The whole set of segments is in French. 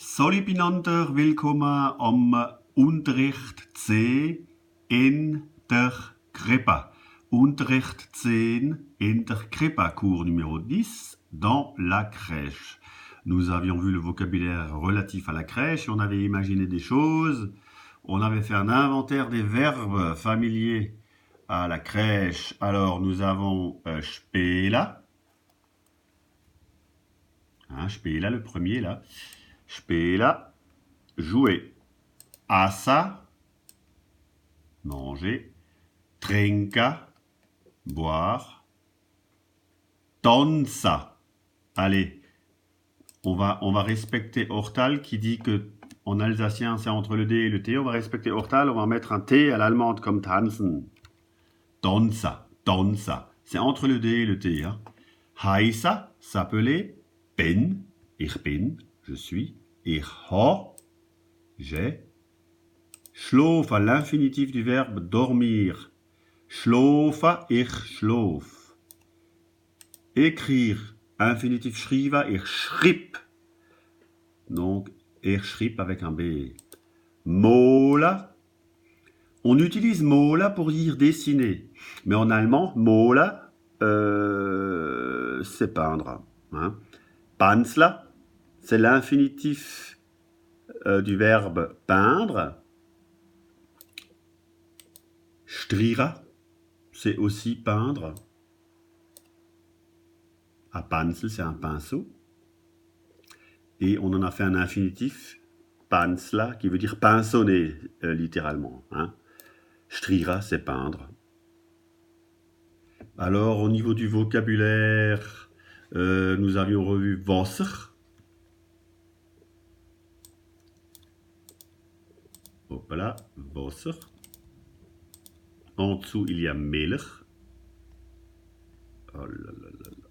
Solibinander willkommen am Unterricht 10 in der Krippe. Unterricht 10 in der Krippe, cours numéro 10, dans la crèche. Nous avions vu le vocabulaire relatif à la crèche, on avait imaginé des choses, on avait fait un inventaire des verbes familiers à la crèche. Alors nous avons spela, spela le premier là. Spela, jouer. Assa, manger. Trinka, boire. Dansa. Allez, on va respecter Hortal qui dit que en alsacien c'est entre le D et le T. On va respecter Hortal, on va mettre un T à l'allemande comme tanzen. Dansa, dansa. C'est entre le D et le T. Hein. Heisa, s'appeler. Bin, ich bin, je suis. Ich ha, j'ai. Schlof à l'infinitif du verbe dormir. Schlofa, ich schlof. Écrire, infinitif schriva, ich schrieb. Donc, ich schrieb avec un B. Mola. On utilise mola pour dire dessiner. Mais en allemand, mola, c'est peindre. Hein. Panzla, c'est l'infinitif du verbe peindre. Strira, c'est aussi peindre. À Panzel, c'est un pinceau. Et on en a fait un infinitif, panzla, qui veut dire pinçonner, littéralement. Hein. Strira, c'est peindre. Alors, au niveau du vocabulaire, nous avions revu Wasser. Hop là, Wasser. En dessous, il y a Milch. Oh là là là là.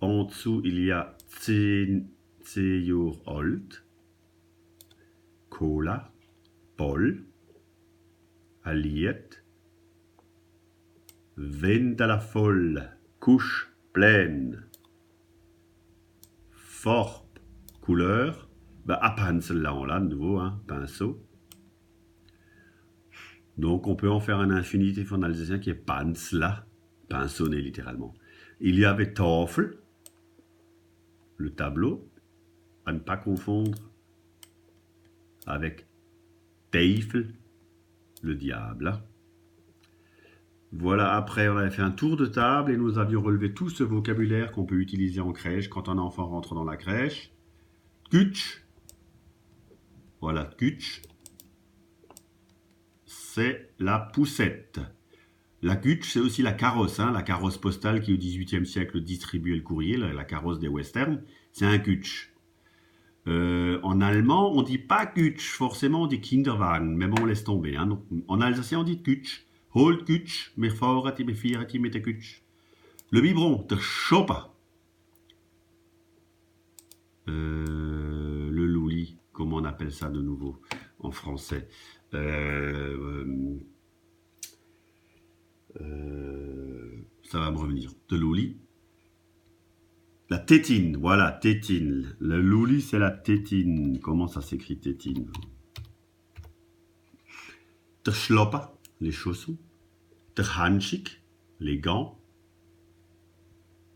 En dessous, il y a 10 Jahre alt. Cola. Bol. Alliet. Wind à la folle. Couche pleine. Farbe. Couleur. Ben, à Pinsel, là, on l'a de nouveau, hein, pinceau. Donc, on peut en faire un infinitif en alsacien qui est panzla, pinçonner littéralement. Il y avait Tafel, le tableau, à ne pas confondre avec Teufel, le diable. Voilà, après, on avait fait un tour de table et nous avions relevé tout ce vocabulaire qu'on peut utiliser en crèche quand un enfant rentre dans la crèche. Kutsch, voilà, Kutsch. C'est la poussette. La Kutsch, c'est aussi la carrosse, hein, la carrosse postale qui au XVIIIe siècle distribuait le courrier, la carrosse des westerns, c'est un Kutsch. En allemand, on ne dit pas Kutsch, forcément on dit Kinderwagen, mais bon, on laisse tomber. Hein. Donc, en alsacien, on dit Kutsch. Holt Kutsch, mir fahret mit Vieretti mit der Kutsch. Le biberon, der Schopper. Le louli, comment on appelle ça de nouveau en français? Ça va me revenir. De l'ouli. La tétine, voilà, tétine. Le louli, c'est la tétine. Comment ça s'écrit, tétine? Der Schlopper, les chaussons. Der Handschick, les gants.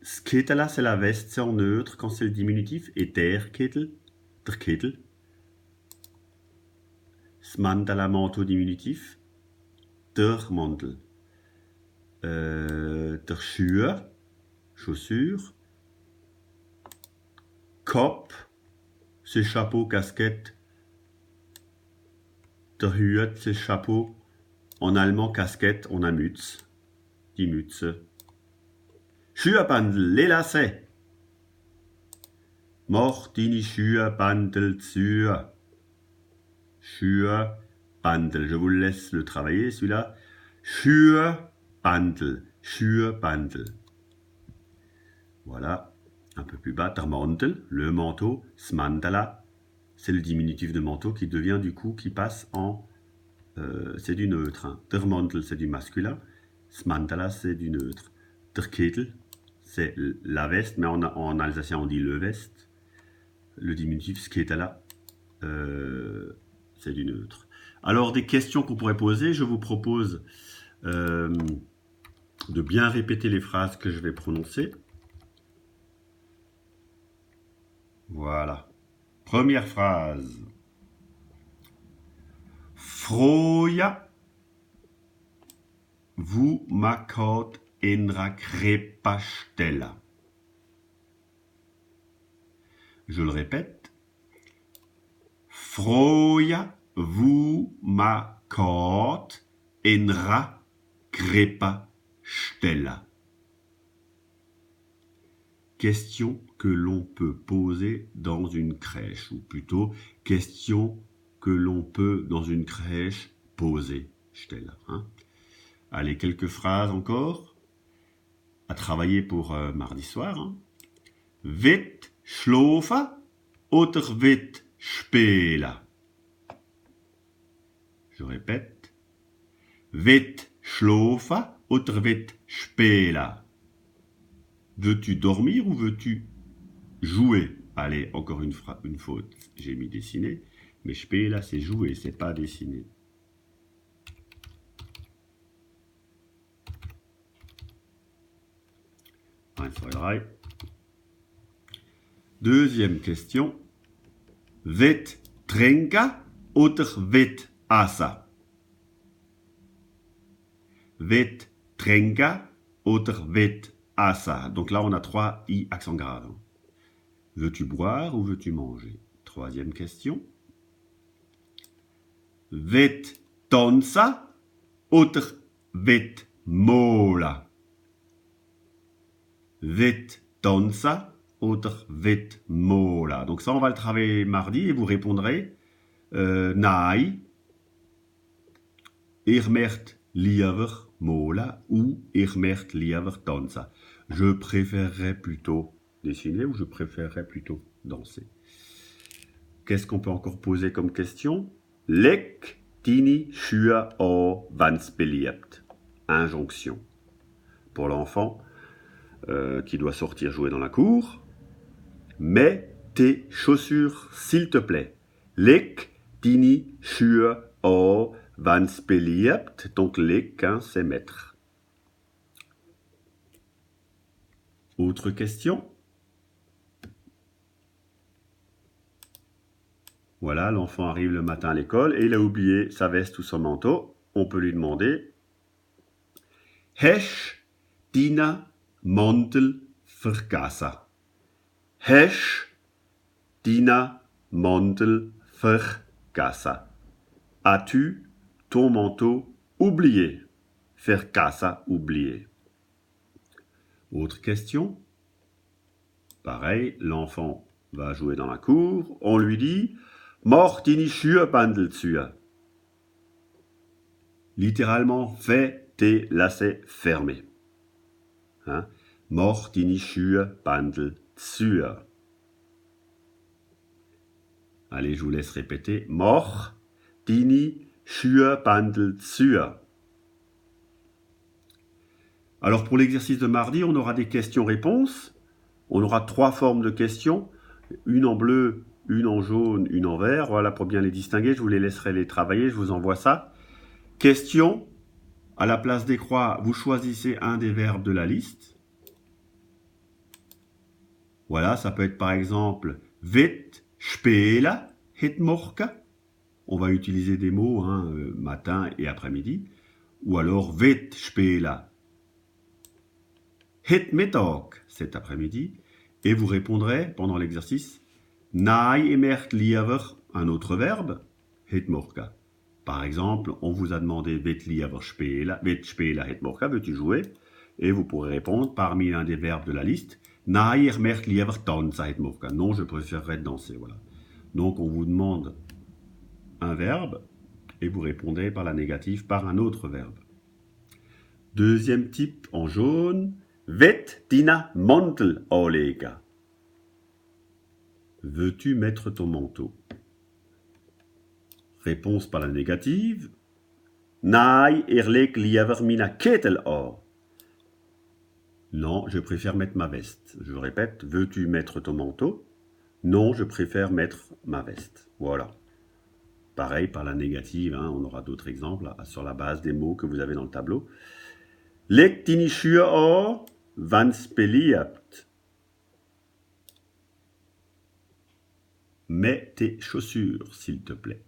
Sketala, c'est la veste, c'est en neutre quand c'est le diminutif. Et der Kittel, der Kittel. Smantala, manteau diminutif. Der Mantel. Der Schuhe, chaussures. Kop, c'est chapeau, casquette. Der Hut, c'est chapeau. En allemand, casquette, on a Mütze. Die Mütze. Schuhbandel, les lacets. Mach deine Schuhbandel zu. Schuhbandel. Je vous laisse le travailler, celui-là. Schuhbandel. Schuhbandel. Voilà. Un peu plus bas. Der Mantel, le manteau. Smantala, c'est le diminutif de manteau qui devient du coup, qui passe en... c'est du neutre. Hein. Der Mantel, c'est du masculin. Smantala, c'est du neutre. Der Kittel, c'est la veste, mais en alsacien, on dit le veste. Le diminutif, sketala, c'est du neutre. Alors, des questions qu'on pourrait poser, je vous propose de bien répéter les phrases que je vais prononcer. Voilà. Première phrase. Froja, vous makot enra crepastella. Je le répète. Froja, vous makot enra crepastella. Question que l'on peut poser dans une crèche, ou plutôt question que l'on peut dans une crèche poser. Stella, hein. Allez, quelques phrases encore à travailler pour mardi soir. Hein. Wit schlafen oder wit spelen? Je répète. Wit schlafen oder wit spelen? Veux-tu dormir ou veux-tu jouer? Allez, encore une faute. J'ai mis dessiner. Mais spelen, c'est jouer, c'est pas dessiner. Deuxième question. Wit trinken oder wit essen? Wit trinken oder wit essen? Donc là, on a 3 i accent grave. Veux-tu boire ou veux-tu manger? Troisième question. Wit dansen oder wit molen? Wit dansen oder wit molen? Donc ça, on va le travailler mardi et vous répondrez nein, ich möchte lieber molen ou ich möchte lieber dansen. Je préférerais plutôt dessiner ou je préférerais plutôt danser. Qu'est-ce qu'on peut encore poser comme question? Leg deine Schuhe an, wenn's beliebt. Injonction. Pour l'enfant qui doit sortir jouer dans la cour. Mets tes chaussures, s'il te plaît. Leg deine Schuhe an, wenn's beliebt. Donc leg, hein, c'est mettre. Autre question? Voilà, l'enfant arrive le matin à l'école et il a oublié sa veste ou son manteau. On peut lui demander Hesch dina Mantel vergessen? Hesch dina Mantel vergessen? As-tu ton manteau oublié? Vergessen, oublié. Autre question. Pareil, l'enfant va jouer dans la cour. On lui dit Mach deine Schuhbändel zu. Littéralement, fais tes lacets fermés. Hein? Mach deine Schuhbändel zu. Allez, je vous laisse répéter. Mach deine Schuhbändel zu. Alors, pour l'exercice de mardi, on aura des questions-réponses. On aura 3 formes de questions. Une en bleu, une en jaune, une en vert. Voilà, pour bien les distinguer, je vous les laisserai les travailler, je vous envoie ça. Question, à la place des croix, vous choisissez un des verbes de la liste. Voilà, ça peut être par exemple « Wit spelen het morgen ». On va utiliser des mots, hein, matin et après-midi. Ou alors « Wit spelen het mittag » cet après-midi. Et vous répondrez pendant l'exercice Nein, ich möchte lieber, un autre verbe, het morgen. Par exemple, on vous a demandé Wit lieber spelen, wit spelen het morgen, veux-tu jouer? Et vous pourrez répondre parmi l'un des verbes de la liste Nein, ich möchte lieber tanzen het morgen. Non, je préférerais danser. Voilà. Donc, on vous demande un verbe et vous répondez par la négative par un autre verbe. Deuxième type en jaune. Wit dina Mantel anlegen? Veux-tu mettre ton manteau? Réponse par la négative. Nein, ich leg lieber meine Kittel an. Non, je préfère mettre ma veste. Je répète, veux-tu mettre ton manteau? Non, je préfère mettre ma veste. Voilà. Pareil, par la négative, hein, on aura d'autres exemples sur la base des mots que vous avez dans le tableau. Leg deine Schuhe an, wenn's beliebt. Mets tes chaussures, s'il te plaît.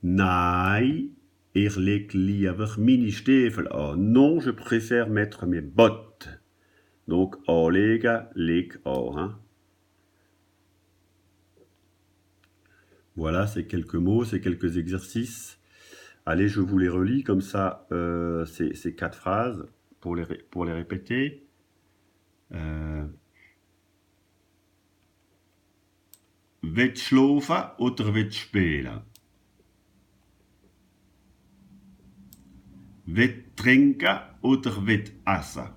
Nein, leg lieber meine Stiefel an. Non, je préfère mettre mes bottes. Donc, anlegen, leg an. Hein. Voilà, c'est quelques mots, c'est quelques exercices. Allez, je vous les relis comme ça, ces 4 phrases pour les répéter. Willst schlafen oder willst spielen? Willst trinken oder willst essen?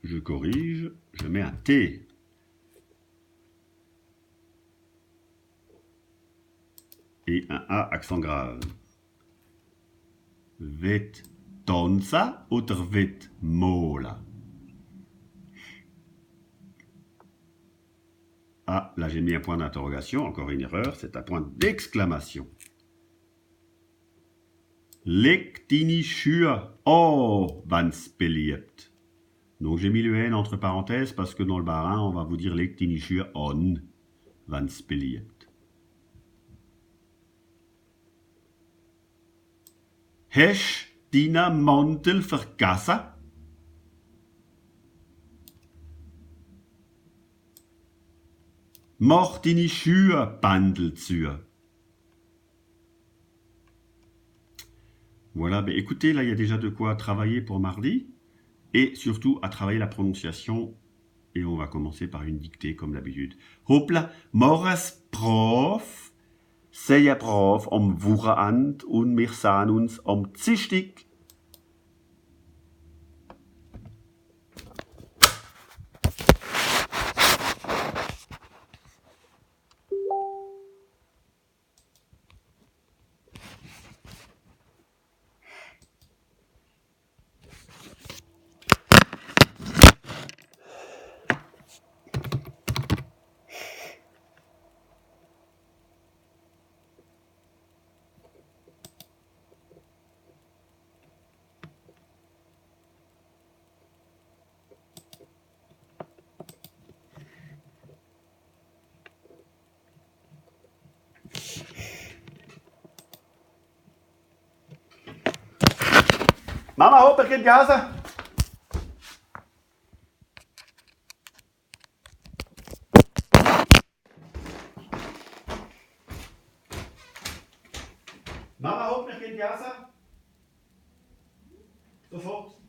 Je corrige, je mets un T. Et un A accent grave. Willst tanzen oder willst malen? Ah, là j'ai mis un point d'interrogation, encore une erreur, c'est un point d'exclamation. Leg deine Schuhe an, wenn's beliebt. Donc j'ai mis le N entre parenthèses parce que dans le bas-rhin, on va vous dire leg deine Schuhe an, wenn's beliebt. Hast deinen Mantel vergessen? Mach deine Schuhe-Bändel zu. Voilà, ben écoutez, là il y a déjà de quoi travailler pour mardi et surtout à travailler la prononciation. Et on va commencer par une dictée comme d'habitude. Hoppla, morgens brav, sehr brav am Wochenende und wir sehen uns am Dienstag. Mama, hopp, er geht Gase. Mama, hopp, er geht Gase. Sofort.